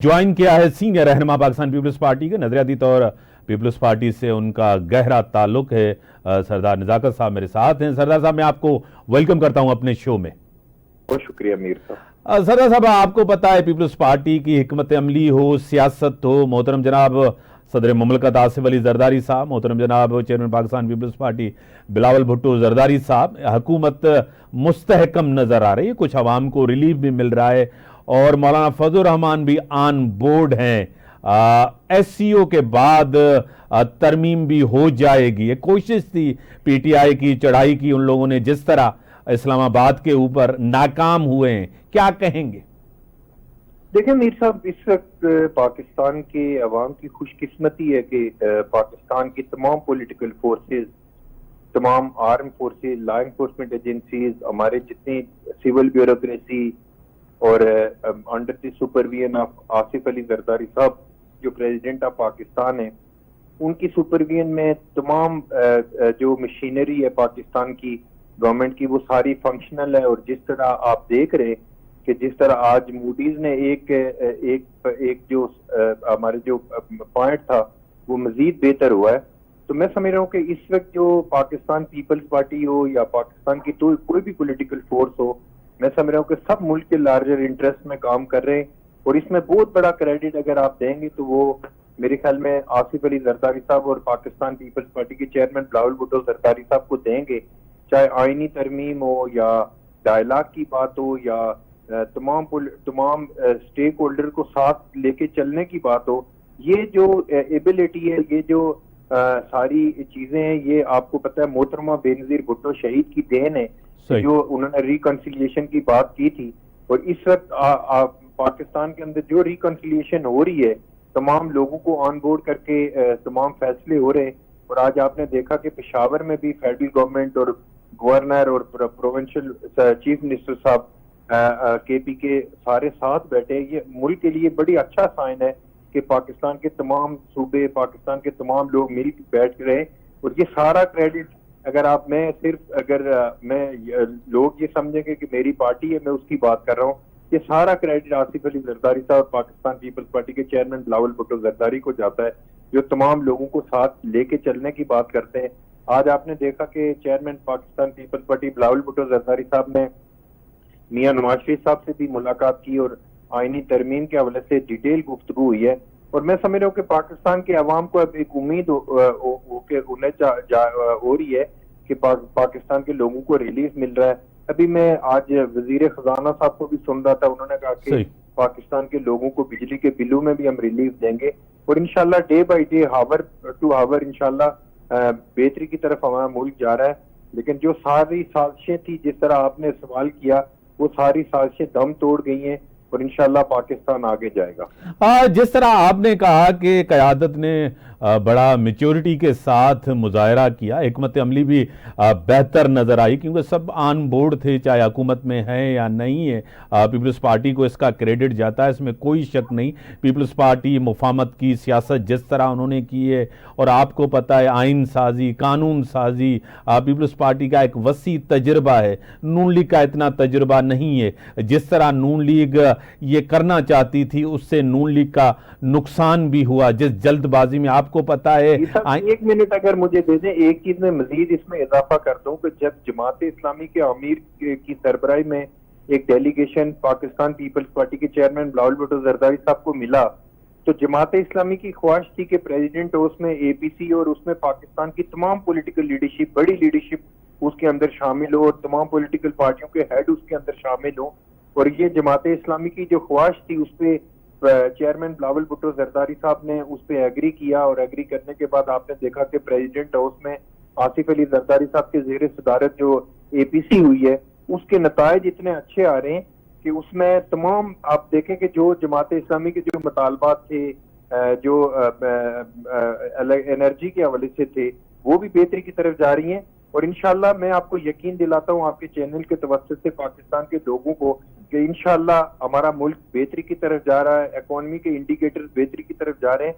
Join किया है senior रहनुमा पाकिस्तान पीपल्स पार्टी के। नजरियाती तौर पीपल्स पार्टी से उनका गहरा ताल्लुक है। सरदार नजाकत साहब मेरे साथ हैं। सरदार साहब, मैं आपको वेलकम करता हूं अपने शो में। बहुत शुक्रिया मीर साहब। सरदार साहब, आपको पता है पीपल्स पार्टी की हिकमत अमली हो, सियासत हो, मोहतरम जनाब सदर मुमलकत आसिफ अली जरदारी साहब, मोहतरम जनाब चेयरमैन पाकिस्तान पीपल्स पार्टी बिलावल भुट्टो जरदारी साहब, हुकूमत मुस्तहकम नजर आ रही है, कुछ अवाम को रिलीफ भी मिल रहा है और मौलाना फजल रहमान भी ऑन बोर्ड हैं। एससीओ के बाद तरमीम भी हो जाएगी। एक कोशिश थी पीटीआई की, चढ़ाई की उन लोगों ने, जिस तरह इस्लामाबाद के ऊपर नाकाम हुए हैं, क्या कहेंगे? देखें मीर साहब, इस वक्त पाकिस्तान के अवाम की खुशकिस्मती है कि पाकिस्तान की तमाम पॉलिटिकल फोर्सेस, तमाम arm forces, law enforcement agencies, हमारे जितनी सिविल ब्यूरोक्रेसी और under the supervision of Asif Ali Zardari साहब जो प्रेसिडेंट ऑफ पाकिस्तान है, उनकी सुपरविजन में तमाम जो मशीनरी है पाकिस्तान की गवर्नमेंट की, वो सारी फंक्शनल है। और जिस तरह आप देख रहे कि जिस तरह आज मूडीज ने एक जो हमारे जो पॉइंट था वो मजीद बेहतर हुआ है, तो मैं समझ रहा हूँ कि इस वक्त जो पाकिस्तान पीपल्स पार्टी हो या पाकिस्तान की तो कोई भी पॉलिटिकल फोर्स हो, मैं समझ रहा हूँ कि सब मुल्क के लार्जर इंटरेस्ट में काम कर रहे हैं। और इसमें बहुत बड़ा क्रेडिट अगर आप देंगे तो वो मेरे ख्याल में आसिफ अली जरदारी साहब और पाकिस्तान पीपल्स पार्टी के चेयरमैन बिलावल भुट्टो जरदारी साहब को देंगे। चाहे आईनी तरमीम हो या डायलॉग की बात हो या तमाम स्टेक होल्डर को साथ लेके चलने की बात हो, ये जो एबिलिटी है, ये जो सारी चीजें हैं, ये आपको पता है मोहतरमा बेनजीर भुट्टो शहीद की देन है जो उन्होंने रिकंसिलिएशन की बात की थी। और इस वक्त पाकिस्तान के अंदर जो रिकंसिलिएशन हो रही है, तमाम लोगों को ऑन बोर्ड करके तमाम फैसले हो रहे हैं। और आज आपने देखा कि पेशावर में भी फेडरल गवर्नमेंट और गवर्नर और प्रोविंशियल चीफ मिनिस्टर साहब केपी के सारे साथ बैठे। ये मुल्क के लिए बड़ी अच्छा साइन है कि पाकिस्तान के तमाम सूबे, पाकिस्तान के तमाम लोग मिल बैठ रहे। और ये सारा क्रेडिट अगर लोग ये समझेंगे कि मेरी पार्टी है, मैं उसकी बात कर रहा हूँ, ये सारा क्रेडिट आसिफ अली जरदारी साहब पाकिस्तान पीपल्स पार्टी के चेयरमैन बिलावल भुट्टो जरदारी को जाता है, जो तमाम लोगों को साथ लेके चलने की बात करते हैं। आज आपने देखा कि चेयरमैन पाकिस्तान पीपल्स पार्टी बिलावल भुट्टो जरदारी साहब ने मियां नवाज शरीफ साहब से भी मुलाकात की और आईनी तरमीम के हवाले से डिटेल गुफ्तगू हुई है। और मैं समझ रहा हूँ कि पाकिस्तान के अवाम को अब एक उम्मीद उन्हें हो रही है कि पाकिस्तान के लोगों को रिलीफ मिल रहा है। अभी मैं आज वजीर खजाना साहब को भी सुन रहा था, उन्होंने कहा कि पाकिस्तान के लोगों को बिजली के बिलों में भी हम रिलीफ देंगे और इंशाल्लाह day by day, hour to hour इंशाल्लाह बेहतरी की तरफ हमारा मुल्क जा रहा है। लेकिन जो सारी साजिशें थी, जिस तरह आपने सवाल किया, वो सारी साजिशें दम तोड़ गई हैं और इंशाल्लाह पाकिस्तान आगे जाएगा। जिस तरह आपने कहा कि क़यादत ने बड़ा मैच्योरिटी के साथ मुजाहरा किया, हिकमत अमली भी बेहतर नज़र आई क्योंकि सब ऑन बोर्ड थे, चाहे हुकूमत में है या नहीं है। पीपल्स पार्टी को इसका क्रेडिट जाता है, इसमें कोई शक नहीं। पीपल्स पार्टी मुफाहमत की सियासत जिस तरह उन्होंने की है, और आपको पता है आइन साजी, कानून साजी पीपल्स पार्टी का एक वसी तजर्बा है। नून लीग का इतना तजर्बा नहीं है। जिस तरह नून लीग ये करना चाहती थी, उससे नून लीग का नुकसान भी हुआ जिस जल्दबाजी में। आपको पता है, एक मिनट अगर मुझे दे दें, एक चीज में मजीद इसमें इजाफा कर दूं कि जब जमात इस्लामी के अमीर की सरबराही में एक डेलीगेशन पाकिस्तान पीपल्स पार्टी के चेयरमैन बिलावल भुट्टो जरदारी साहब को मिला, तो जमात इस्लामी की ख्वाहिश थी कि प्रेसिडेंट हो, उसमें एपीसी और उसमें पाकिस्तान की तमाम पॉलिटिकल लीडरशिप, बड़ी लीडरशिप उसके अंदर शामिल हो और तमाम पॉलिटिकल पार्टियों के हेड उसके अंदर शामिल हो। और ये जमात इस्लामी की जो ख्वाहिश थी, उस पे चेयरमैन बिलावल भुट्टो जरदारी साहब ने उस पे एग्री किया। और एग्री करने के बाद आपने देखा कि प्रेसिडेंट हाउस में आसिफ अली जरदारी साहब के जेर सदारत जो एपीसी हुई है, उसके नताइज इतने अच्छे आ रहे हैं कि उसमें तमाम आप देखें कि जो जमात इस्लामी के जो मुतालबात थे, जो एनर्जी के हवाले से थे, वो भी बेहतरी की तरफ जा रही हैं। और इंशाल्लाह मैं आपको यकीन दिलाता हूँ आपके चैनल के तवज्जुह से पाकिस्तान के लोगों को कि इंशाल्लाह हमारा मुल्क बेहतरी की तरफ जा रहा है, इकोनॉमी के इंडिकेटर्स बेहतरी की तरफ जा रहे हैं।